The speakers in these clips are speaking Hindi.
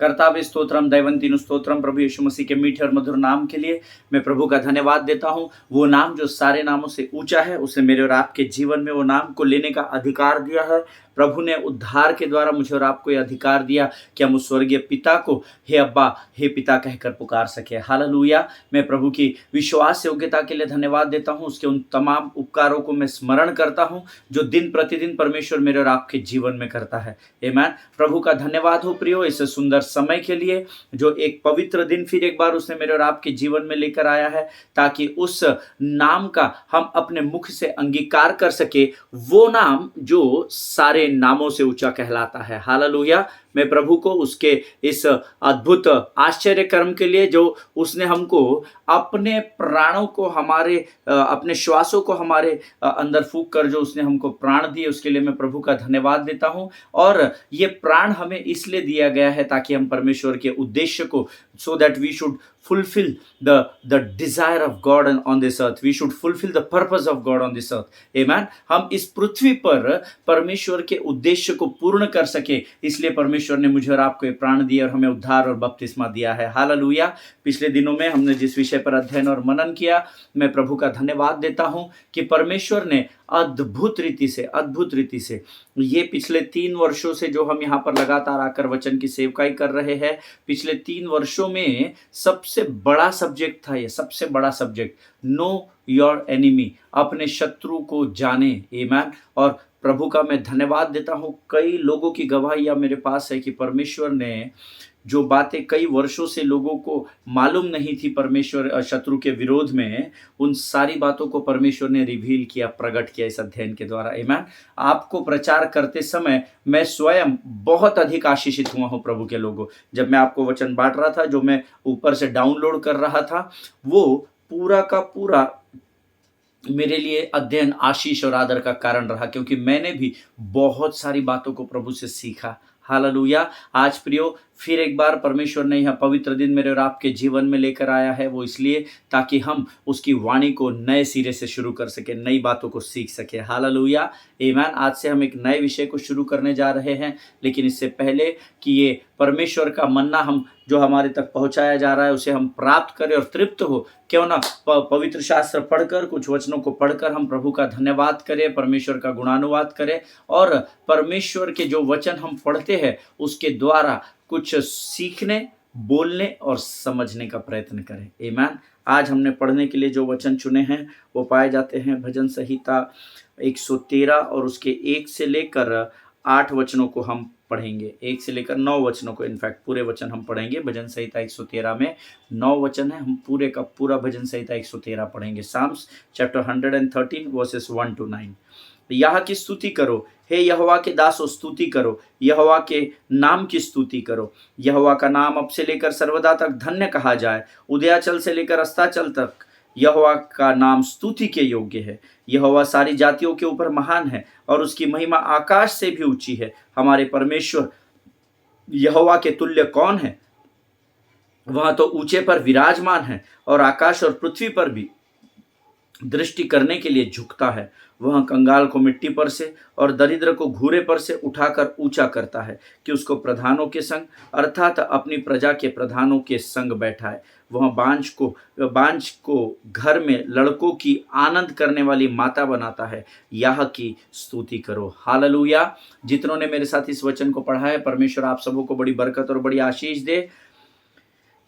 कर्तावे स्तोत्रम दैवंतीनु स्तोत्रम। प्रभु यीशु मसीह के मीठे और मधुर नाम के लिए मैं प्रभु का धन्यवाद देता हूँ। वो नाम जो सारे नामों से ऊंचा है, उसे मेरे और आपके जीवन में वो नाम को लेने का अधिकार दिया है। प्रभु ने उद्धार के द्वारा मुझे और आपको यह अधिकार दिया कि हम उस स्वर्गीय पिता को हे अब्बा, हे पिता कहकर पुकार सके। हालेलुया। मैं प्रभु की विश्वास योग्यता के लिए धन्यवाद देता हूँ। उसके उन तमाम उपकारों को मैं स्मरण करता हूँ जो दिन प्रतिदिन परमेश्वर मेरे और आपके जीवन में करता है। आमीन। प्रभु का धन्यवाद हो प्रियो इस सुंदर समय के लिए, जो एक पवित्र दिन फिर एक बार उसने मेरे और आपके जीवन में लेकर आया है, ताकि उस नाम का हम अपने मुख से अंगीकार कर सके, वो नाम जो सारे नामों से ऊंचा कहलाता है। हालेलुया। मैं प्रभु को उसके इस अद्भुत आश्चर्य कर्म के लिए जो उसने हमको अपने प्राणों को हमारे अपने श्वासों को हमारे अंदर फूंक कर जो उसने हमको प्राण दिए, उसके लिए मैं प्रभु का धन्यवाद देता हूं। और ये प्राण हमें इसलिए दिया गया है ताकि हम परमेश्वर के उद्देश्य को, so that we should fulfill the desire of God on this earth, we should fulfill the purpose of God on this earth, amen। हम इस पृथ्वी पर परमेश्वर के उद्देश्य को पूर्ण कर सके, इसलिए परमेश्वर ने मुझे और आपको ये प्राण दिया और हमें उद्धार और बपतिस्मा दिया है। हालेलुया। पिछले दिनों में हमने जिस विषय पर अध्ययन और मनन किया, मैं प्रभु का धन्यवाद देता हूं कि परमेश्वर ने अद्भुत रीति से ये पिछले 3 वर्षों से जो हम यहाँ पर लगातार आकर वचन की सेवकाई कर रहे हैं, पिछले 3 वर्षों में सबसे बड़ा सब्जेक्ट था ये, सबसे बड़ा सब्जेक्ट, नो योर एनिमी, अपने शत्रु को जाने। आमीन। और प्रभु का मैं धन्यवाद देता हूँ। कई लोगों की गवाहियाँ मेरे पास है कि परमेश्वर ने जो बातें कई वर्षों से लोगों को मालूम नहीं थी परमेश्वर शत्रु के विरोध में, उन सारी बातों को परमेश्वर ने रिवील किया, प्रकट किया इस अध्ययन के द्वारा। आमीन। आपको प्रचार करते समय मैं स्वयं बहुत अधिक आशीषित हुआ हूँ प्रभु के लोगों। जब मैं आपको वचन बांट रहा था, जो मैं ऊपर से डाउनलोड कर रहा था, वो पूरा का पूरा मेरे लिए अध्ययन आशीष और आदर का कारण रहा, क्योंकि मैंने भी बहुत सारी बातों को प्रभु से सीखा। हालेलुया। आज प्रियो, फिर एक बार परमेश्वर ने यह पवित्र दिन मेरे और आपके जीवन में लेकर आया है, वो इसलिए ताकि हम उसकी वाणी को नए सिरे से शुरू कर सके, नई बातों को सीख सके। हालेलुया। आमीन। आज से हम एक नए विषय को शुरू करने जा रहे हैं, लेकिन इससे पहले कि ये परमेश्वर का मन्ना हम जो हमारे तक पहुंचाया जा रहा है उसे हम प्राप्त करें और तृप्त हो, क्यों ना पवित्र शास्त्र पढ़कर, कुछ वचनों को पढ़कर हम प्रभु का धन्यवाद करें, परमेश्वर का गुणानुवाद करें और परमेश्वर के जो वचन हम पढ़ते हैं उसके द्वारा कुछ सीखने, बोलने और समझने का प्रयत्न करें। आमीन। आज हमने पढ़ने के लिए जो वचन चुने हैं वो पाए जाते हैं भजन संहिता 113 और उसके 1 से लेकर 8 वचनों को हम पढ़ेंगे। 1 से लेकर 9 वचनों को, इनफैक्ट पूरे वचन हम पढ़ेंगे। भजन संहिता 113 में 9 वचन है, हम पूरे का पूरा भजन संहिता 113 पढ़ेंगे। Psalms chapter 113 verses 1 to 9। यह की स्तुति करो, हे यहोवा के दासों स्तुति करो, यहोवा के नाम की स्तुति करो। यहोवा का नाम अब से लेकर सर्वदा तक धन्य कहा जाए, उदयाचल से लेकर अस्ताचल तक यहोवा का नाम स्तुति के योग्य है। यहोवा सारी जातियों के ऊपर महान है और उसकी महिमा आकाश से भी ऊंची है। हमारे परमेश्वर यहोवा के तुल्य कौन है? वह तो ऊंचे पर विराजमान है और आकाश और पृथ्वी पर भी दृष्टि करने के लिए झुकता है। वह कंगाल को मिट्टी पर से और दरिद्र को घूरे पर से उठाकर ऊंचा करता है कि उसको प्रधानों के संग, अर्थात अपनी प्रजा के प्रधानों के संग बैठाए। वह बांझ को घर में लड़कों की आनंद करने वाली माता बनाता है। यह की स्तुति करो। हालेलुया। जितनों ने मेरे साथ इस वचन को पढ़ा है, परमेश्वर आप सबों को बड़ी बरकत और बड़ी आशीष दे।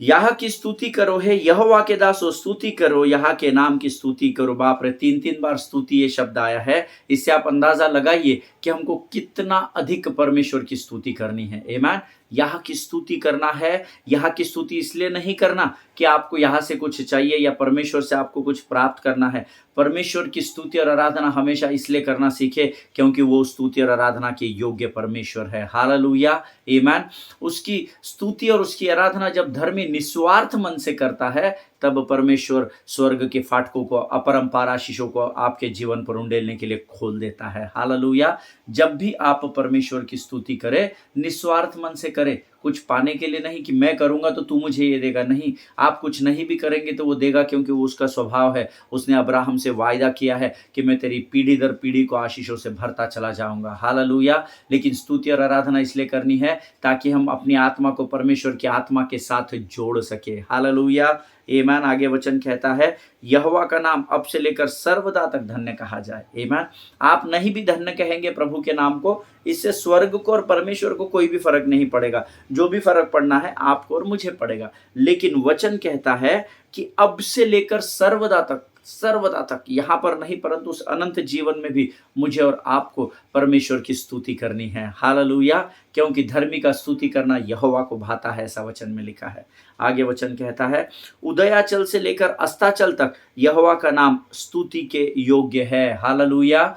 यह की स्तुति करो, हे यहोवा के दासों स्तुति करो, यह के नाम की स्तुति करो। बाप रे, 3 बार स्तुति ये शब्द आया है। इससे आप अंदाजा लगाइए कि हमको कितना अधिक परमेश्वर की स्तुति करनी है। आमीन। यहाँ की स्तुति करना है। यहाँ की स्तुति इसलिए नहीं करना कि आपको यहाँ से कुछ चाहिए या परमेश्वर से आपको कुछ प्राप्त करना है। परमेश्वर की स्तुति और आराधना हमेशा इसलिए करना सीखे क्योंकि वो स्तुति और आराधना के योग्य परमेश्वर है। हालेलुया। आमीन। उसकी स्तुति और उसकी आराधना जब धर्मी निस्वार्थ मन से करता है, तब परमेश्वर स्वर्ग के फाटकों को, अपरंपार आशीषों को आपके जीवन पर उंडेलने के लिए खोल देता है। हालेलुया। जब भी आप परमेश्वर की स्तुति करें, निस्वार्थ मन से करें, कुछ पाने के लिए नहीं कि मैं करूँगा तो तू मुझे ये देगा, नहीं। आप कुछ नहीं भी करेंगे तो वो देगा, क्योंकि वो उसका स्वभाव है। उसने अब्राहम से वायदा किया है कि मैं तेरी पीढ़ी दर पीढ़ी को आशीषों से भरता चला जाऊँगा। हालेलुया! लेकिन स्तुति और आराधना इसलिए करनी है ताकि हम अपनी आत्मा को परमेश्वर की आत्मा के साथ जोड़ सके। हालेलुया! आमीन। आगे वचन कहता है, यहोवा का नाम अब से लेकर सर्वदा तक धन्य कहा जाए। आमीन। आप नहीं भी धन्य कहेंगे प्रभु के नाम को, इससे स्वर्ग को और परमेश्वर को कोई भी फर्क नहीं पड़ेगा। जो भी फर्क पड़ना है आपको और मुझे पड़ेगा। लेकिन वचन कहता है कि अब से लेकर सर्वदा तक, सर्वदा तक, यहाँ पर नहीं परंतु उस अनंत जीवन में भी मुझे और आपको परमेश्वर की स्तुति करनी है। हालेलुया! क्योंकि धर्मी का स्तुति करना यहोवा को भाता है, ऐसा वचन में लिखा है। आगे वचन कहता है, उदयाचल से लेकर अस्ताचल तक यहोवा का नाम स्तुति के योग्य है। हालेलुया!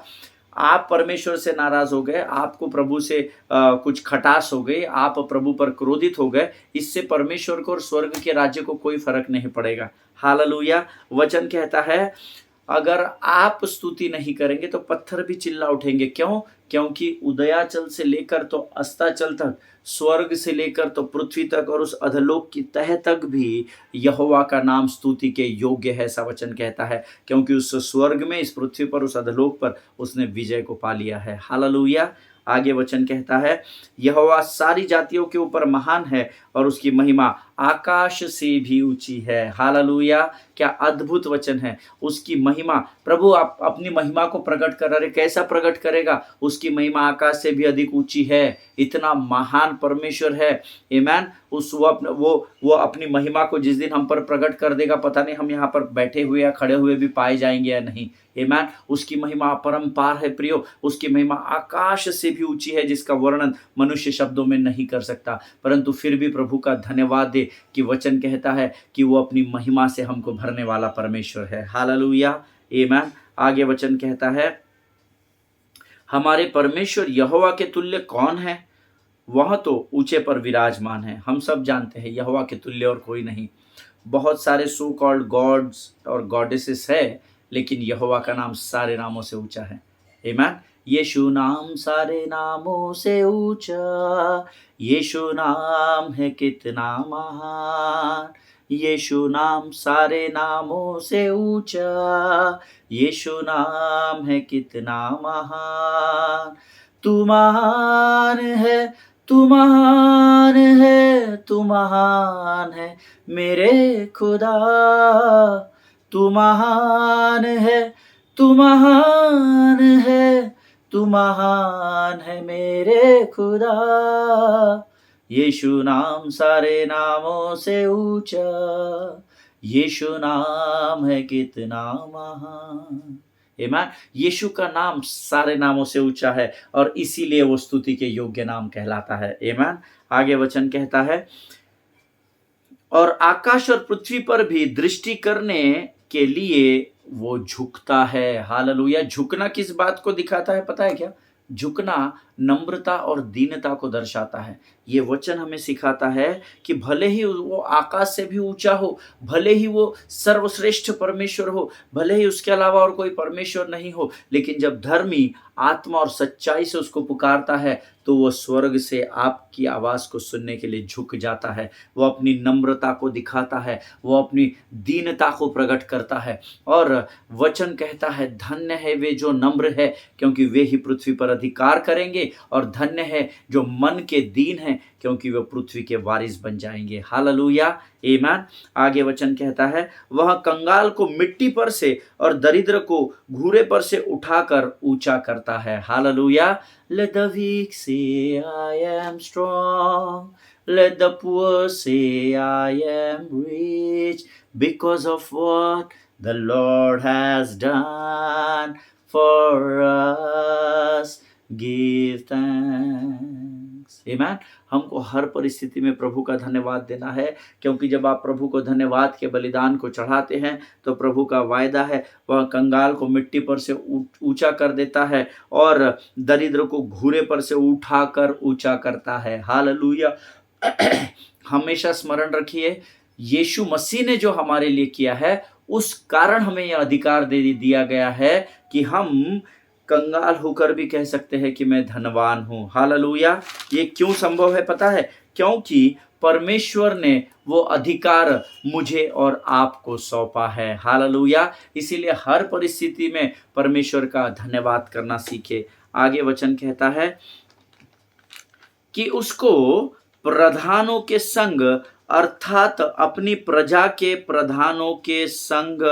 आप परमेश्वर से नाराज हो गए, आपको प्रभु से कुछ खटास हो गई, आप प्रभु पर क्रोधित हो गए, इससे परमेश्वर को और स्वर्ग के राज्य को कोई फर्क नहीं पड़ेगा। हालेलुया! वचन कहता है, अगर आप स्तुति नहीं करेंगे तो पत्थर भी चिल्ला उठेंगे। क्यों? क्योंकि उदयाचल से लेकर तो अस्ताचल तक, स्वर्ग से लेकर तो पृथ्वी तक और उस अधोलोक की तह तक भी यहोवा का नाम स्तुति के योग्य है, ऐसा वचन कहता है। क्योंकि उस स्वर्ग में, इस पृथ्वी पर, उस अधोलोक पर उसने विजय को पा लिया है। हालेलुया! आगे वचन कहता है, यहोवा सारी जातियों के ऊपर महान है और उसकी महिमा आकाश से भी ऊंची है। हालेलुया! क्या अद्भुत वचन है। उसकी महिमा, प्रभु आप अपनी महिमा को प्रकट कर रहे, कैसा प्रकट करेगा? उसकी महिमा आकाश से भी अधिक ऊंची है। इतना महान परमेश्वर है। आमीन। वो अपनी महिमा को जिस दिन हम पर प्रकट कर देगा, पता नहीं हम यहाँ पर बैठे हुए या खड़े हुए भी पाए जाएंगे या नहीं। आमीन। उसकी महिमा अपरंपार है प्रियो। उसकी महिमा आकाश से भी ऊंची है, जिसका वर्णन मनुष्य शब्दों में नहीं कर सकता। परंतु फिर भी प्रभु का धन्यवाद दे कि वचन कहता है कि वो अपनी महिमा से हमको भरने वाला परमेश्वर है। हालेलुया! आमीन। आगे वचन कहता है, हमारे परमेश्वर यहोवा के तुल्य कौन है? वह तो ऊंचे पर विराजमान है। हम सब जानते हैं यहोवा के तुल्य और कोई नहीं। बहुत सारे सो कॉल्ड गॉड्स और गॉडेसेस है, लेकिन यहोवा का नाम सारे नामों से ऊंचा है। आमीन। यीशु नाम सारे नामों से ऊंचा, यीशु नाम है कितना महान, यीशु नाम सारे नामों से ऊंचा, यीशु नाम है कितना महान। तू महान है, तू महान है, तू महान है मेरे खुदा। तू महान है, तू महान है, तू महान है मेरे खुदा। यीशु नाम सारे नामों से ऊंचा, यीशु नाम है कितना महान। आमीन। यीशु का नाम सारे नामों से ऊंचा है और इसीलिए वो स्तुति के योग्य नाम कहलाता है। आमीन। आगे वचन कहता है, और आकाश और पृथ्वी पर भी दृष्टि करने के लिए वो झुकता है। हालेलुया! झुकना किस बात को दिखाता है पता है क्या? झुकना नम्रता और दीनता को दर्शाता है। ये वचन हमें सिखाता है कि भले ही वो आकाश से भी ऊंचा हो, भले ही वो सर्वश्रेष्ठ परमेश्वर हो, भले ही उसके अलावा और कोई परमेश्वर नहीं हो, लेकिन जब धर्मी आत्मा और सच्चाई से उसको पुकारता है तो वो स्वर्ग से आपकी आवाज़ को सुनने के लिए झुक जाता है। वो अपनी नम्रता को दिखाता है, वो अपनी दीनता को प्रकट करता है। और वचन कहता है, धन्य है वे जो नम्र है, क्योंकि वे ही पृथ्वी पर अधिकार करेंगे, और धन्य है जो मन के दीन हैं, क्योंकि वे पृथ्वी के वारिस बन जाएंगे। हालेलुया! आमीन। आगे वचन कहता है, वह कंगाल को मिट्टी पर से और दरिद्र को घूरे पर से उठाकर ऊंचा करता है। Hallelujah! Let the weak say I am strong, let the poor say I am rich, because of what the Lord has done for us. Give thanks. Amen. हमको हर परिस्थिति में प्रभु का धन्यवाद देना है, क्योंकि जब आप प्रभु को धन्यवाद के बलिदान को चढ़ाते हैं तो प्रभु का वायदा है, वह कंगाल को मिट्टी पर से ऊंचा कर देता है और दरिद्र को घूरे पर से उठाकर ऊंचा करता है। हालेलुया! हमेशा स्मरण रखिए, यीशु मसीह ने जो हमारे लिए किया है, उस कारण हमें यह अधिकार दे दिया गया है कि हम कंगाल होकर भी कह सकते हैं कि मैं धनवान हूँ। हालेलुया! ये क्यों संभव है पता है? क्योंकि परमेश्वर ने वो अधिकार मुझे और आपको सौंपा है। हालेलुया। इसीलिए हर परिस्थिति में परमेश्वर का धन्यवाद करना सीखे। आगे वचन कहता है कि उसको प्रधानों के संग अर्थात अपनी प्रजा के प्रधानों के संग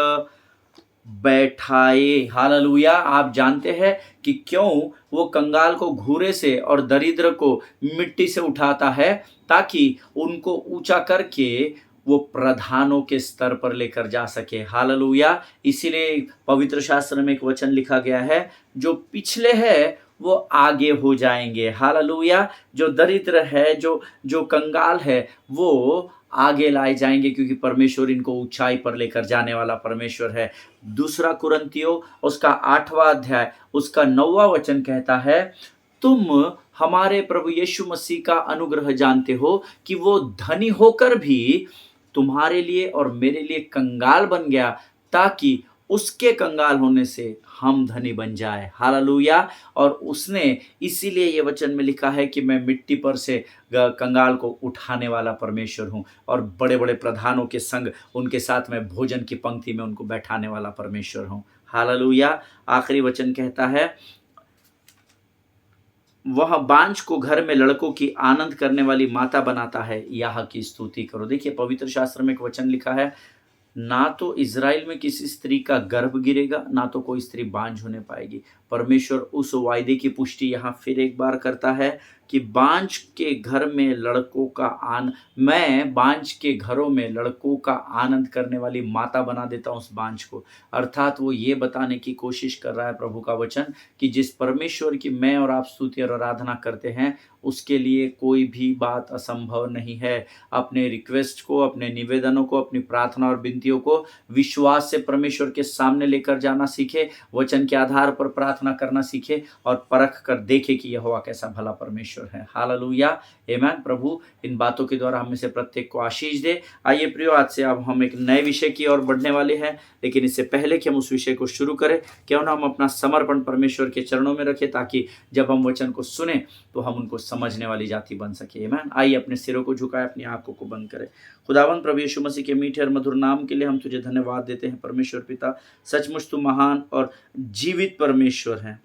बैठाए। हालेलुया। आप जानते हैं कि क्यों वो कंगाल को घूरे से और दरिद्र को मिट्टी से उठाता है, ताकि उनको ऊंचा करके वो प्रधानों के स्तर पर लेकर जा सके। हालेलुया। इसीलिए पवित्र शास्त्र में एक वचन लिखा गया है, जो पिछले है वो आगे हो जाएंगे। हालेलुया। जो दरिद्र है, जो कंगाल है, वो आगे लाए जाएंगे, क्योंकि परमेश्वर इनको ऊंचाई पर लेकर जाने वाला परमेश्वर है। दूसरा कुरिन्थियों उसका 8वां अध्याय उसका 9वां वचन कहता है, तुम हमारे प्रभु यीशु मसीह का अनुग्रह जानते हो कि वो धनी होकर भी तुम्हारे लिए और मेरे लिए कंगाल बन गया, ताकि उसके कंगाल होने से हम धनी बन जाए। हालेलुया। और उसने इसीलिए ये वचन में लिखा है कि मैं मिट्टी पर से कंगाल को उठाने वाला परमेश्वर हूँ, और बड़े बड़े प्रधानों के संग उनके साथ में भोजन की पंक्ति में उनको बैठाने वाला परमेश्वर हूँ। हालेलुया। आखिरी वचन कहता है, वह बांझ को घर में लड़कों की आनंद करने वाली माता बनाता है, यह की स्तुति करो। देखिए पवित्र शास्त्र में एक वचन लिखा है, ना तो इज़राइल में किसी स्त्री का गर्भ गिरेगा, ना तो कोई स्त्री बांझ होने पाएगी। परमेश्वर उस वायदे की पुष्टि यहाँ फिर एक बार करता है कि बांझ के घर में लड़कों का मैं बांझ के घरों में लड़कों का आनंद करने वाली माता बना देता हूँ उस बांझ को। अर्थात वो ये बताने की कोशिश कर रहा है प्रभु का वचन कि जिस परमेश्वर की मैं और आप स्तुति और आराधना करते हैं, उसके लिए कोई भी बात असंभव नहीं है। अपने रिक्वेस्ट को, अपने निवेदनों को, अपनी प्रार्थना और विनतियों को विश्वास से परमेश्वर के सामने लेकर जाना सीखे, वचन के आधार पर प्रार्थना करना सीखे, और परख कर देखे कि यहोवा कैसा भला परमेश्वर है। हालेलुया। आमीन। प्रभु इन बातों के द्वारा हम में से प्रत्येक को आशीष दे। आइए प्रियो, आज से अब हम एक नए विषय की ओर बढ़ने वाले हैं, लेकिन इससे पहले कि हम उस विषय को शुरू करें, क्यों ना हम अपना समर्पण परमेश्वर के चरणों में रखें, ताकि जब हम वचन को सुने तो हम उनको समझने वाली जाति बन सके। आमीन। आइए अपने सिरों को झुकाए, अपनी आंखों को बंद करें। खुदावंद प्रभु यीशु मसीह के मीठे और मधुर नाम के लिए हम तुझे धन्यवाद देते हैं। परमेश्वर पिता, सचमुच तू महान और जीवित परमेश्वर है।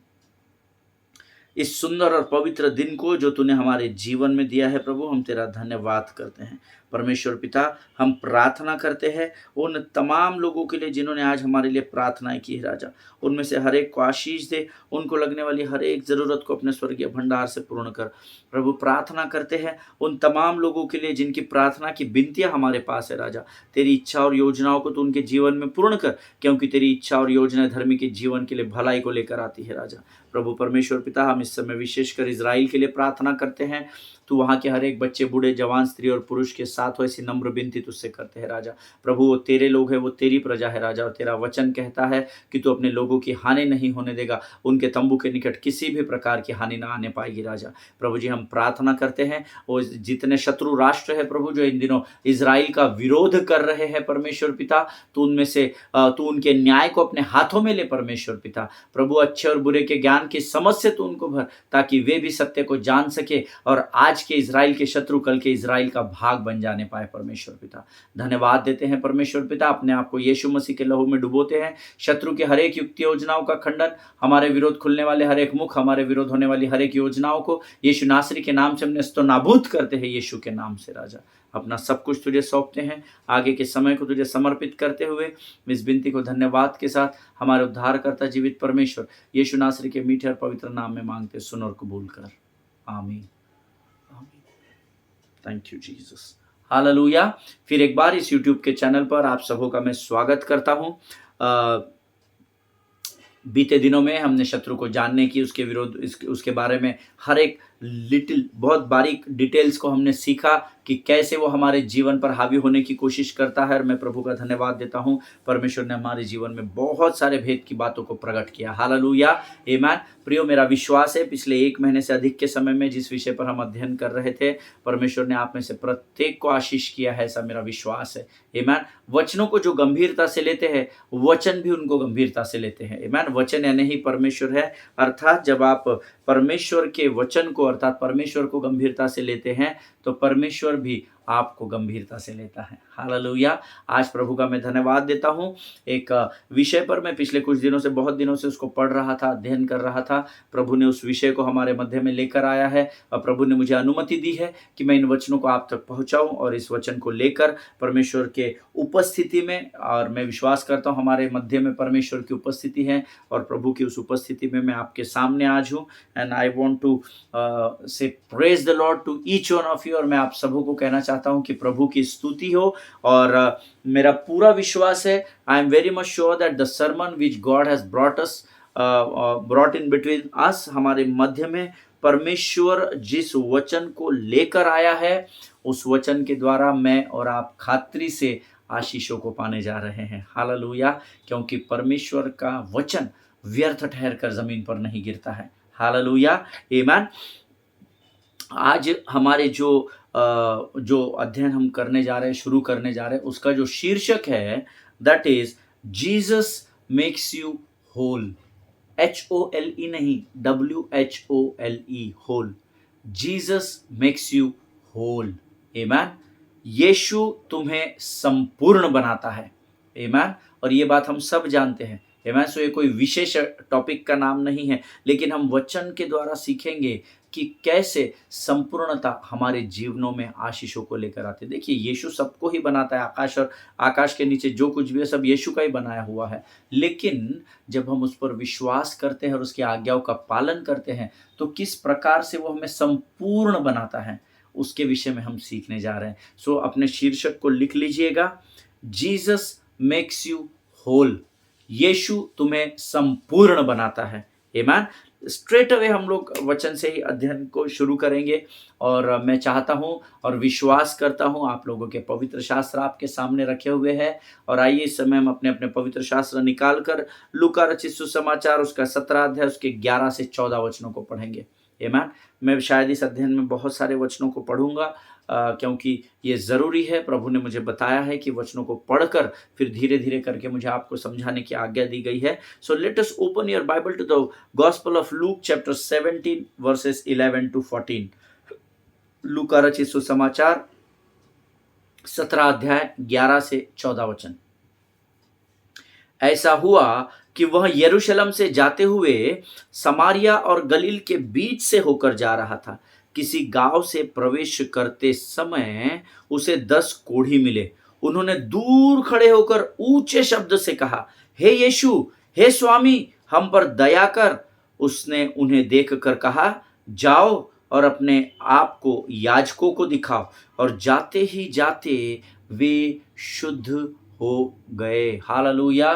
इस सुंदर और पवित्र दिन को जो तूने हमारे जीवन में दिया है प्रभु, हम तेरा धन्यवाद करते हैं। परमेश्वर पिता, हम प्रार्थना करते हैं उन तमाम लोगों के लिए जिन्होंने आज हमारे लिए प्रार्थनाएं की है राजा। उनमें से हर एक को आशीष दे, उनको लगने वाली हर एक ज़रूरत को अपने स्वर्गीय भंडार से पूर्ण कर। प्रभु प्रार्थना करते हैं उन तमाम लोगों के लिए जिनकी प्रार्थना की विनतियाँ हमारे पास है राजा। तेरी इच्छा और योजनाओं को तू उनके जीवन में पूर्ण कर, क्योंकि तेरी इच्छा और योजना धर्मी के जीवन के लिए भलाई को लेकर आती है राजा। प्रभु परमेश्वर पिता, हम इस समय विशेषकर इजराइल के लिए प्रार्थना करते हैं। तू वहाँ के हर एक बच्चे, बूढ़े, जवान, स्त्री और पुरुष के साथ हो, ऐसी नम्र विनती तुझसे करते हैं राजा। प्रभु वो तेरे लोग हैं, वो तेरी प्रजा है राजा, और तेरा वचन कहता है कि तू अपने लोगों की हानि नहीं होने देगा, उनके तंबू के निकट किसी भी प्रकार की हानि ना आने पाएगी राजा। प्रभु जी, हम प्रार्थना करते हैं वो जितने शत्रु राष्ट्र है प्रभु, जो इन दिनों इजराइल का विरोध कर रहे हैं परमेश्वर पिता, तू उनमें से तू उनके न्याय को अपने हाथों में ले परमेश्वर पिता। प्रभु अच्छे और बुरे के ज्ञान की समझ से तू उनको भर, ताकि वे भी सत्य को जान सके और आज के इजराइल के शत्रु कल के इजराइल का भाग बन जाने पाए परमेश्वर पिता। धन्यवाद देते हैं परमेश्वर पिता, अपने आप को यीशु मसीह के लहू में डुबोते हैं। शत्रु के हर एक युक्ति योजनाओं का खंडन, हमारे विरोध खुलने वाले हर एक मुख, हमारे विरोध होने वाली हर एक योजनाओं को यीशु नासरी के नाम से हम नेस्तनाबूद करते हैं, यीशु के नाम से राजा। अपना सब कुछ तुझे सौंपते हैं, आगे के समय को तुझे समर्पित करते हुए इस विनती को धन्यवाद के साथ हमारे उद्धारकर्ता जीवित परमेश्वर यीशु नासरी के मीठे और पवित्र नाम में मांगते, सुन और कबूल कर। आमीन। Thank you Jesus. हालेलुया। फिर एक बार इस YouTube के चैनल पर आप सबों का मैं स्वागत करता हूँ। बीते दिनों में हमने शत्रु को जानने की, उसके विरोध, उसके बारे में हर एक बहुत बारीक डिटेल्स को हमने सीखा कि कैसे वो हमारे जीवन पर हावी होने की कोशिश करता है। और मैं प्रभु का धन्यवाद देता हूँ, परमेश्वर ने हमारे जीवन में बहुत सारे भेद की बातों को प्रकट किया। हालेलुया। आमीन। प्रियो, मेरा विश्वास है पिछले 1 महीने से अधिक के समय में जिस विषय पर हम अध्ययन कर रहे थे, परमेश्वर ने आप में से प्रत्येक को आशीष किया है, ऐसा मेरा विश्वास है। आमीन। वचनों को जो गंभीरता से लेते हैं, वचन भी उनको गंभीरता से लेते हैं। आमीन। वचन यानी ही परमेश्वर है, अर्थात जब आप परमेश्वर के वचन को अर्थात परमेश्वर को गंभीरता से लेते हैं तो परमेश्वर भी आपको गंभीरता से लेता है। हालेलुया। आज प्रभु का मैं धन्यवाद देता हूँ। एक विषय पर मैं पिछले कुछ दिनों से बहुत दिनों से उसको पढ़ रहा था, अध्ययन कर रहा था। प्रभु ने उस विषय को हमारे मध्य में लेकर आया है और प्रभु ने मुझे अनुमति दी है कि मैं इन वचनों को आप तक पहुंचाऊं और इस वचन को लेकर परमेश्वर के उपस्थिति में, और मैं विश्वास करता हूं हमारे मध्य में परमेश्वर की उपस्थिति है और प्रभु की उस उपस्थिति में मैं आपके सामने आज हूं। And I want to say praise the Lord to each one of you. और मैं आप सबों को कहना चाहता हूं कि प्रभु की स्तुति हो। और मेरा पूरा विश्वास है, I am very much sure that the sermon which God has brought in between us, हमारे मध्य में परमेश्वर जिस वचन को लेकर आया है उस वचन के द्वारा मैं और आप खात्री से आशीषों को पाने जा रहे हैं। हालेलुया। क्योंकि परमेश्वर का वचन व्यर्थ ठहर कर जमीन पर नहीं गिरता है। हालेलुया, आमीन। आज हमारे जो अध्ययन हम करने जा रहे हैं, शुरू करने जा रहे हैं, उसका जो शीर्षक है that is Jesus makes you whole. HOLE नहीं, WHOLE, whole. Jesus makes you whole. आमीन। यीशु तुम्हें संपूर्ण बनाता है। आमीन। और ये बात हम सब जानते हैं। आमीन। सो ये कोई विशेष टॉपिक का नाम नहीं है, लेकिन हम वचन के द्वारा सीखेंगे कि कैसे संपूर्णता हमारे जीवनों में आशीषों को लेकर आते। देखिए, यीशु सबको ही बनाता है। आकाश और आकाश के नीचे जो कुछ भी है सब यीशु का ही बनाया हुआ है। लेकिन जब हम उस पर विश्वास करते हैं और उसकी आज्ञाओं का पालन करते हैं तो किस प्रकार से वो हमें संपूर्ण बनाता है, उसके विषय में हम सीखने जा रहे हैं। सो अपने शीर्षक को लिख लीजिएगा, जीसस मेक्स यू होल। यीशु तुम्हें संपूर्ण बनाता है। आमीन। स्ट्रेट अवे हम लोग वचन से ही अध्ययन को शुरू करेंगे। और मैं चाहता हूं और विश्वास करता हूं आप लोगों के पवित्र शास्त्र आपके सामने रखे हुए हैं। और आइए इस समय हम अपने अपने पवित्र शास्त्र निकाल कर लूका रचित सुसमाचार उसका 17 अध्याय उसके 11 से 14 वचनों को पढ़ेंगे। आमीन। मैं शायद इस अध्ययन में बहुत सारे वचनों को पढ़ूंगा क्योंकि ये ज़रूरी है। प्रभु ने मुझे बताया है कि वचनों को पढ़कर फिर धीरे धीरे करके मुझे आपको समझाने की आज्ञा दी गई है। So let us open your Bible to the gospel of Luke chapter 17 verses 11 to 14। लूका रचित सुसमाचार 17 अध्याय 11 से 14 वचन। ऐसा हुआ कि वह यरूशलेम से जाते हुए समारिया और गलील के बीच से होकर जा रहा था। किसी गांव से प्रवेश करते समय उसे 10 कोढ़ी मिले। उन्होंने दूर खड़े होकर ऊंचे शब्द से कहा, हे यीशु, हे स्वामी, हम पर दया कर। उसने उन्हें देखकर कहा, जाओ और अपने आप को याजकों को दिखाओ। और जाते ही जाते वे शुद्ध हो गए। हालेलुया।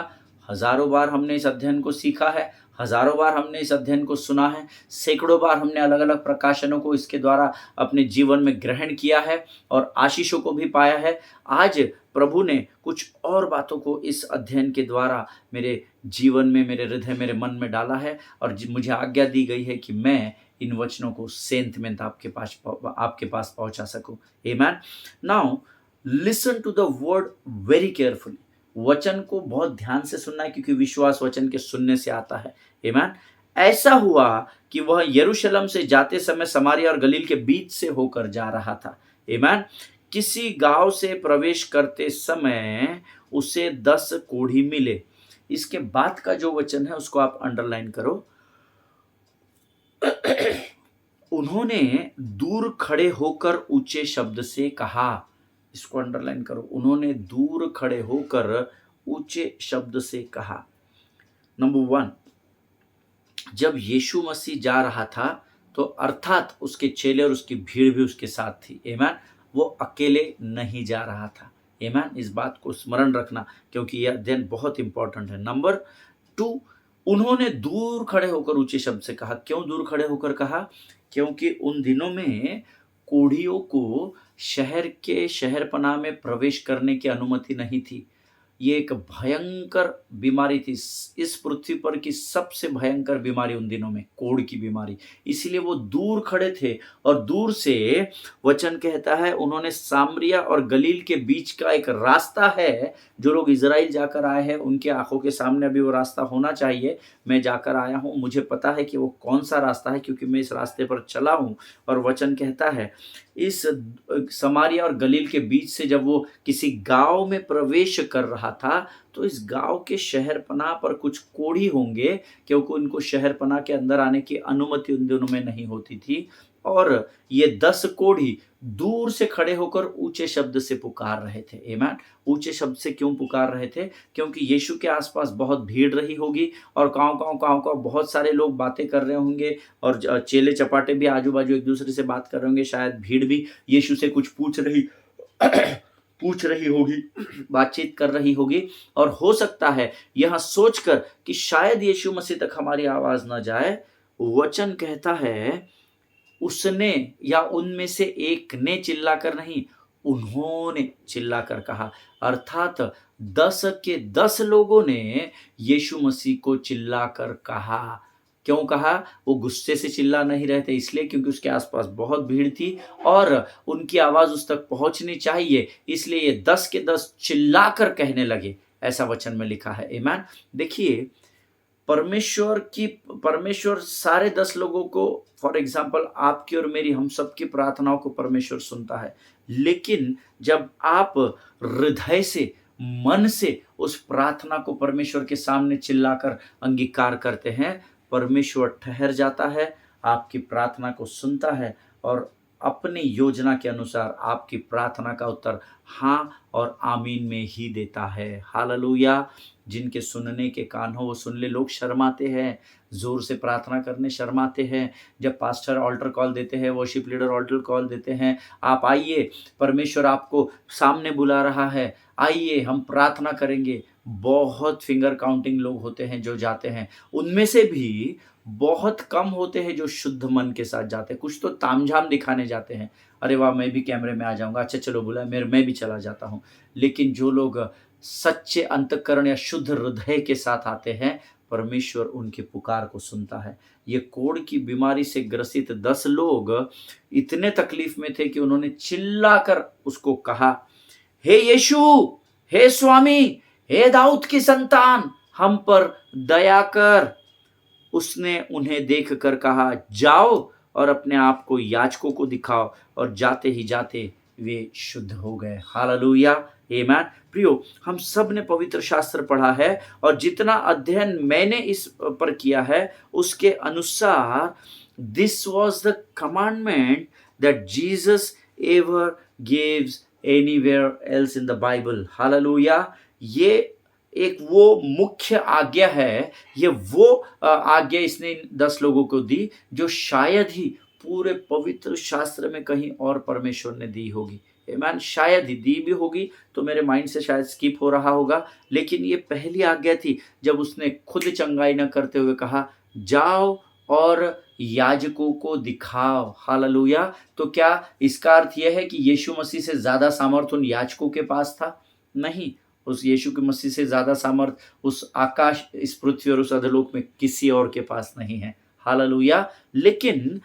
हजारों बार हमने इस अध्ययन को सीखा है, हजारों बार हमने इस अध्ययन को सुना है, सैकड़ों बार हमने अलग अलग प्रकाशनों को इसके द्वारा अपने जीवन में ग्रहण किया है और आशीषों को भी पाया है। आज प्रभु ने कुछ और बातों को इस अध्ययन के द्वारा मेरे जीवन में, मेरे हृदय, मेरे मन में डाला है और मुझे आज्ञा दी गई है कि मैं इन वचनों को सेंतमेंट आपके पास पहुंचा सकूं। आमीन। Now listen to the word very carefully. वचन को बहुत ध्यान से सुनना है क्योंकि विश्वास वचन के सुनने से आता है। आमीन। ऐसा हुआ कि वह यरूशलेम से जाते समय समारिया और गलील के बीच से होकर जा रहा था। आमीन। किसी गांव से प्रवेश करते समय उसे 10 कोढ़ी मिले। इसके बाद का जो वचन है उसको आप अंडरलाइन करो। उन्होंने दूर खड़े होकर ऊंचे शब्द से कहा। इसको अंडरलाइन करो। उन्होंने दूर खड़े होकर ऊंचे शब्द से कहा। नंबर 1, जब यीशु मसीह जा रहा था तो अर्थात उसके चेले और उसकी भीड़ भी उसके साथ थी। आमीन। वो अकेले नहीं जा रहा था। आमीन। इस बात को स्मरण रखना क्योंकि यह अध्ययन बहुत इंपॉर्टेंट है। नंबर 2, उन्होंने दूर खड़े होकर ऊंचे शब्द से कहा। क्यों दूर खड़े होकर कहा? क्योंकि उन दिनों में कोढ़ियों को शहर के शहरपनाह में प्रवेश करने की अनुमति नहीं थी। ये एक भयंकर बीमारी थी। इस पृथ्वी पर की सबसे भयंकर बीमारी उन दिनों में कोढ़ की बीमारी। इसीलिए वो दूर खड़े थे और दूर से वचन कहता है उन्होंने सामरिया और गलील के बीच का एक रास्ता है, जो लोग इज़राइल जाकर आए हैं उनकी आँखों के सामने अभी वो रास्ता होना चाहिए। मैं जाकर आया हूँ, मुझे पता है कि वो कौन-सा रास्ता है क्योंकि मैं इस रास्ते पर चला हूँ। और वचन कहता है इस समारिया और गलील के बीच से जब वो किसी गाँव में प्रवेश कर रहा था, तो इस गाँव के शहरपनाह पर कुछ कोढ़ी होंगे, क्योंकि उनको शहरपनाह के अंदर आने की अनुमति उन दिनों में नहीं होती थी। और ये 10 कोढ़ी दूर से खड़े होकर ऊँचे शब्द से पुकार रहे थे। आमीन। ऊँचे शब्द से क्यों पुकार रहे थे? क्योंकि यीशु के आस-पास बहुत भीड़ रही होगी और काँव-काँव बहुत सारे लोग बातें कर रहे होंगे और चेले-चपाटे भी आजू-बाजू एक-दूसरे से बात कर रहे होंगे। शायद भीड़ भी यीशु से कुछ पूछ रही होगी, बातचीत कर रही होगी। और हो सकता है यह सोचकर कि शायद यीशु मसीह तक हमारी आवाज़ ना जाए, वचन कहता है उसने या उनमें से एक ने चिल्लाकर नहीं, उन्होंने चिल्लाकर कहा। अर्थात 10 के 10 लोगों ने यीशु मसीह को चिल्लाकर कहा। क्यों कहा? वो गुस्से से चिल्ला नहीं रहे थे, इसलिए क्योंकि उसके आस-पास बहुत भीड़ थी और उनकी आवाज़ उस तक पहुँचनी चाहिए, इसलिए ये 10 के 10 चिल्लाकर कहने लगे, ऐसा वचन में लिखा है। आमीन। देखिए, परमेश्वर सारे 10 लोगों को, फॉर एग्ज़ाम्पल आपकी और मेरी, हम सबकी प्रार्थनाओं को परमेश्वर सुनता है। लेकिन जब आप हृदय से, मन से उस प्रार्थना को परमेश्वर के सामने चिल्लाकर अंगीकार करते हैं, परमेश्वर ठहर जाता है, आपकी प्रार्थना को सुनता है और अपनी योजना के अनुसार आपकी प्रार्थना का उत्तर हाँ और आमीन में ही देता है। हालेलुया! जिनके सुनने के कान हो वो सुन ले। लोग शर्माते हैं, ज़ोर से प्रार्थना करने शर्माते हैं। जब पास्टर ऑल्टर कॉल देते हैं, वर्शिप लीडर ऑल्टर कॉल देते हैं, आप आइए, परमेश्वर आपको सामने बुला रहा है, आइए हम प्रार्थना करेंगे। बहुत फिंगर काउंटिंग लोग होते हैं जो जाते हैं। उनमें से भी बहुत कम होते हैं जो शुद्ध मन के साथ जाते हैं। कुछ तो तामझाम दिखाने जाते हैं। अरे वाह! मैं भी कैमरे में आ जाऊँगा, अच्छा चलो बुला मैं भी चला जाता हूँ। लेकिन जो लोग सच्चे अंतःकरण या शुद्ध हृदय के साथ आते हैं, परमेश्वर उनकी पुकार को सुनता है। ये कोढ़ की बीमारी से ग्रसित 10 लोग इतने तकलीफ में थे कि उन्होंने चिल्लाकर उसको कहा, हे यीशु, हे स्वामी, हे दाऊद की संतान, हम पर दया कर। उसने उन्हें देखकर कहा, जाओ और अपने आप को याजकों को दिखाओ। और जाते ही जाते वे शुद्ध हो गए। हालेलुया! आमीन। प्रियो, हम सब ने पवित्र शास्त्र पढ़ा है और जितना अध्ययन मैंने इस पर किया है उसके अनुसार this was the commandment that Jesus ever gives anywhere else in the Bible. Hallelujah! ये एक वो मुख्य आज्ञा है, ये वो आज्ञा इसने 10 लोगों को दी जो शायद ही पूरे पवित्र शास्त्र में कहीं और परमेश्वर ने दी होगी। आमीन। शायद ही दी भी होगी तो मेरे माइंड से शायद स्किप हो रहा होगा, लेकिन ये पहली आज्ञा थी जब उसने खुद चंगाई न करते हुए कहा, जाओ और याजकों को दिखाओ। हालेलुया! तो क्या इसका अर्थ यह है कि यीशु मसीह से ज़्यादा सामर्थ्य उन याजकों के पास था? नहीं, उस यीशु के मसीह से ज़्यादा सामर्थ उस आकाश, इस पृथ्वी और उस अधोलोक में किसी और के पास नहीं है। हालेलुया! लेकिन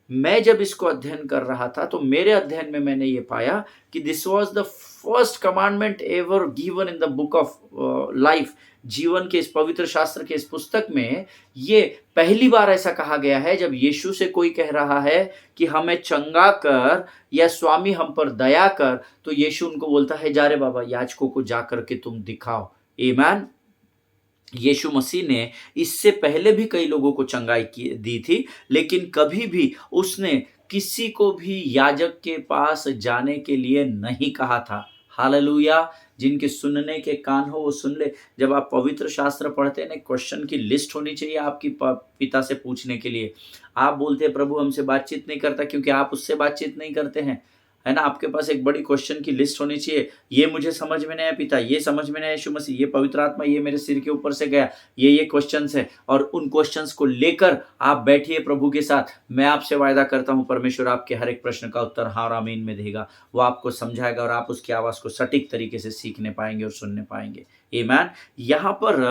मैं जब इसको अध्ययन कर रहा था तो मेरे अध्ययन में मैंने ये पाया कि this was the first commandment ever given in the book of life. जीवन के इस पवित्र शास्त्र के इस पुस्तक में ये पहली बार ऐसा कहा गया है जब यीशु से कोई कह रहा है कि हमें चंगा कर या स्वामी हम पर दया कर, तो यीशु उनको बोलता है, जा रे बाबा, याजकों को जा करके तुम दिखाओ। आमीन। यीशु मसीह ने इससे पहले भी कई लोगों को चंगाई दी थी, लेकिन कभी भी उसने किसी को भी याजक के पास जाने के लिए नहीं कहा था। हालेलुया! जिनके सुनने के कान हो वो सुन ले। जब आप पवित्र शास्त्र पढ़ते हैं ना, क्वेश्चन की लिस्ट होनी चाहिए आपकी पिता से पूछने के लिए। आप बोलते हैं प्रभु हमसे बातचीत नहीं करता क्योंकि आप उससे बातचीत नहीं करते हैं। है ना? आपके पास एक बड़ी क्वेश्चन की लिस्ट होनी चाहिए। ये मुझे समझ में नहीं आया पिता, ये समझ में नहीं आया यीशु मसीह, ये पवित्र आत्मा ये मेरे सिर के ऊपर से गया, ये क्वेश्चंस है, और उन क्वेश्चंस को लेकर आप बैठिए प्रभु के साथ। मैं आपसे वायदा करता हूँ परमेश्वर आपके हर एक प्रश्न का उत्तर हाँ और आमीन में देगा। वो आपको समझाएगा और आप उसकी आवाज़ को सटीक तरीके से सीखने पाएंगे और सुनने पाएंगे। आमीन। यहाँ पर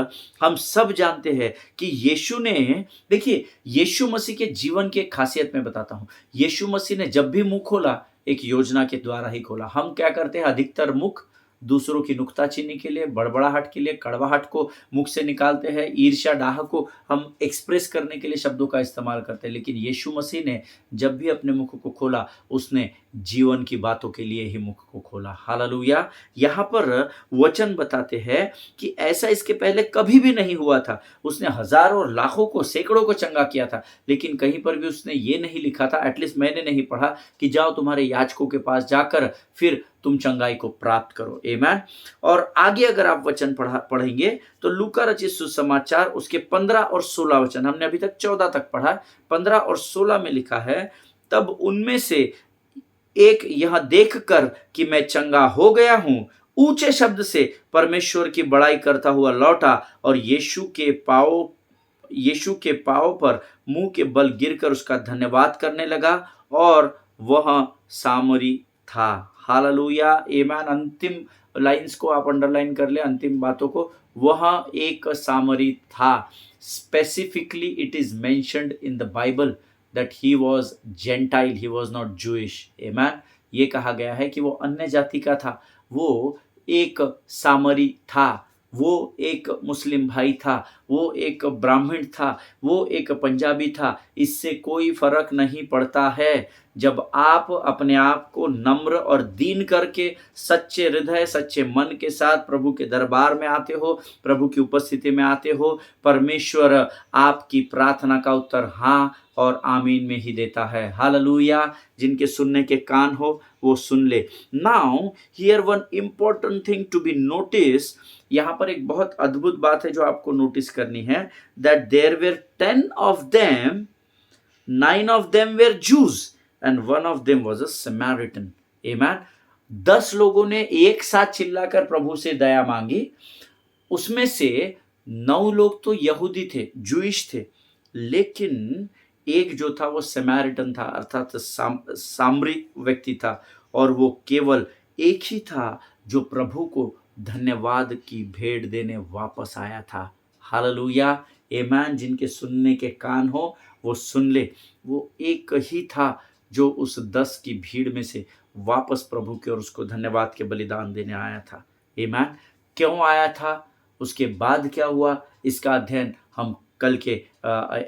हम सब जानते हैं कि यीशु ने, देखिए यीशु मसीह के जीवन की एक खासियत मैं बताता हूँ। यीशु मसीह ने जब भी मुंह खोला एक योजना के द्वारा ही खोला। हम क्या करते हैं, अधिकतर मुख दूसरों की नुक्ताचीनी के लिए, बड़बड़ाहट के लिए, कड़वाहट को मुख से निकालते हैं, ईर्ष्या डाह को हम एक्सप्रेस करने के लिए शब्दों का इस्तेमाल करते हैं। लेकिन यीशु मसीह ने जब भी अपने मुख को खोला उसने जीवन की बातों के लिए ही मुख को खोला। हालेलुया। यहाँ पर वचन बताते हैं कि ऐसा इसके पहले कभी भी नहीं हुआ था। उसने हजारों और लाखों को, सैकड़ों को चंगा किया था, लेकिन कहीं पर भी उसने ये नहीं लिखा था, एटलीस्ट मैंने नहीं पढ़ा, कि जाओ तुम्हारे याजकों के पास जाकर फिर तुम चंगाई को प्राप्त करो। आमीन। और आगे अगर आप वचन पढ़ेंगे तो लूका रचित सुसमाचार उसके 15 और 16 वचन, हमने अभी तक 14 तक पढ़ा, 15 और 16 में लिखा है, तब उनमें से एक यह देखकर कि मैं चंगा हो गया हूं ऊंचे शब्द से परमेश्वर की बड़ाई करता हुआ लौटा और यीशु के पांव पर मुंह के बल गिरकर उसका धन्यवाद करने लगा और वह सामरी था। हालेलुया। आमीन। अंतिम लाइंस को आप अंडरलाइन कर ले, अंतिम बातों को, वह एक सामरी था। Specifically it is mentioned in the Bible that he was Gentile, he was not Jewish. Amen. ये कहा गया है कि वो अन्य जाति का था, वो एक सामरी था, वो एक मुस्लिम भाई था, वो एक ब्राह्मण था, वो एक पंजाबी था, इससे कोई फर्क नहीं पड़ता है। जब आप अपने आप को नम्र और दीन करके सच्चे हृदय, सच्चे मन के साथ प्रभु के दरबार में आते हो, प्रभु की उपस्थिति में आते हो, परमेश्वर आपकी प्रार्थना का उत्तर हाँ और आमीन में ही देता है। हालेलुया। जिनके सुनने के कान हो वो सुन ले। Now here one important thing to be notice, यहाँ पर एक बहुत अद्भुत बात है जो आपको नोटिस करनी है, that there were 10 of them, 9 of them were Jews and 1 of them was a Samaritan. Amen. 10 लोगों ने एक साथ चिल्लाकर प्रभु से दया मांगी, उसमें से 9 लोग तो यहूदी थे, जूइश थे, लेकिन एक जो था वो समैरिटन था, अर्थात सामरी व्यक्ति था, और वो केवल एक ही था जो प्रभु को धन्यवाद की भेंट देने वापस आया था। हालेलुया। आमीन। जिनके सुनने के कान हो वो सुन ले। वो एक ही था जो उस 10 की भीड़ में से वापस प्रभु के और उसको धन्यवाद के बलिदान देने आया था। आमीन। क्यों आया था, उसके बाद क्या हुआ, इसका अध्ययन हम कल के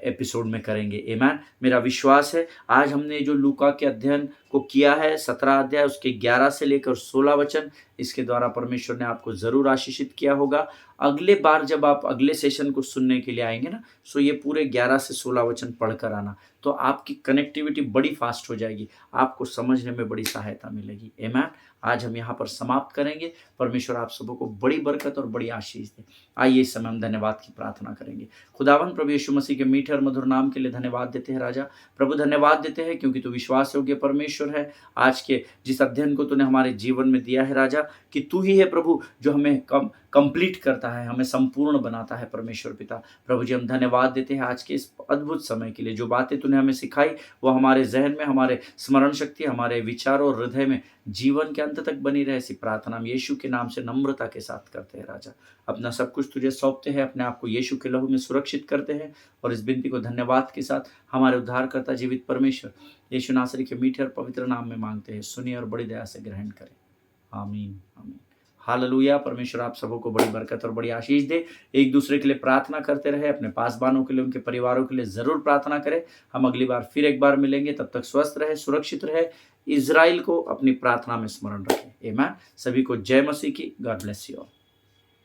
एपिसोड में करेंगे। आमीन। मेरा विश्वास है आज हमने जो लूका के अध्ययन को किया है, 17 अध्याय उसके 11 से लेकर 16 वचन, इसके द्वारा परमेश्वर ने आपको जरूर आशीषित किया होगा। अगले बार जब आप अगले सेशन को सुनने के लिए आएंगे ना, सो ये पूरे 11 से 16 वचन पढ़कर आना, तो आपकी कनेक्टिविटी बड़ी फास्ट हो जाएगी, आपको समझने में बड़ी सहायता मिलेगी। आमीन। आज हम यहाँ पर समाप्त करेंगे। परमेश्वर आप सबों को बड़ी बरकत और बड़ी आशीष दे। आइए इस समय हम धन्यवाद की प्रार्थना करेंगे। खुदावन प्रभु यीशु मसीह के मीठे और मधुर नाम के लिए धन्यवाद देते हैं राजा। प्रभु धन्यवाद देते हैं क्योंकि तू विश्वास योग्य परमेश्वर है। आज के जिस अध्ययन को तूने हमारे जीवन में दिया है राजा, कि तू ही है प्रभु जो हमें कंप्लीट करता है, हमें संपूर्ण बनाता है। परमेश्वर पिता प्रभु जी हम धन्यवाद देते हैं आज के इस अद्भुत समय के लिए। जो बातें तूने हमें सिखाई वो हमारे जहन में, हमारे स्मरण शक्ति, हमारे विचारों और हृदय में जीवन के अंत तक बनी रहे। इसी प्रार्थना हम यीशु के नाम से नम्रता के साथ करते हैं राजा। अपना सब कुछ तुझे सौंपते हैं, अपने आप को यीशु के लहू में सुरक्षित करते हैं, और इस विनती को धन्यवाद के साथ हमारे उद्धारकर्ता जीवित परमेश्वर यीशु नासरी के मीठे और पवित्र नाम में मांगते हैं। सुनिए और बड़ी दया से ग्रहण करें। आमीन आमीन। हालेलुया। परमेश्वर आप सबों को बड़ी बरकत और बड़ी आशीष दे। एक दूसरे के लिए प्रार्थना करते रहे, अपने पासबानों के लिए, उनके परिवारों के लिए जरूर प्रार्थना करें। हम अगली बार फिर एक बार मिलेंगे, तब तक स्वस्थ रहे, सुरक्षित रहे, इजराइल को अपनी प्रार्थना में स्मरण रखें। आमीन। सभी को जय मसीह की। God bless you all.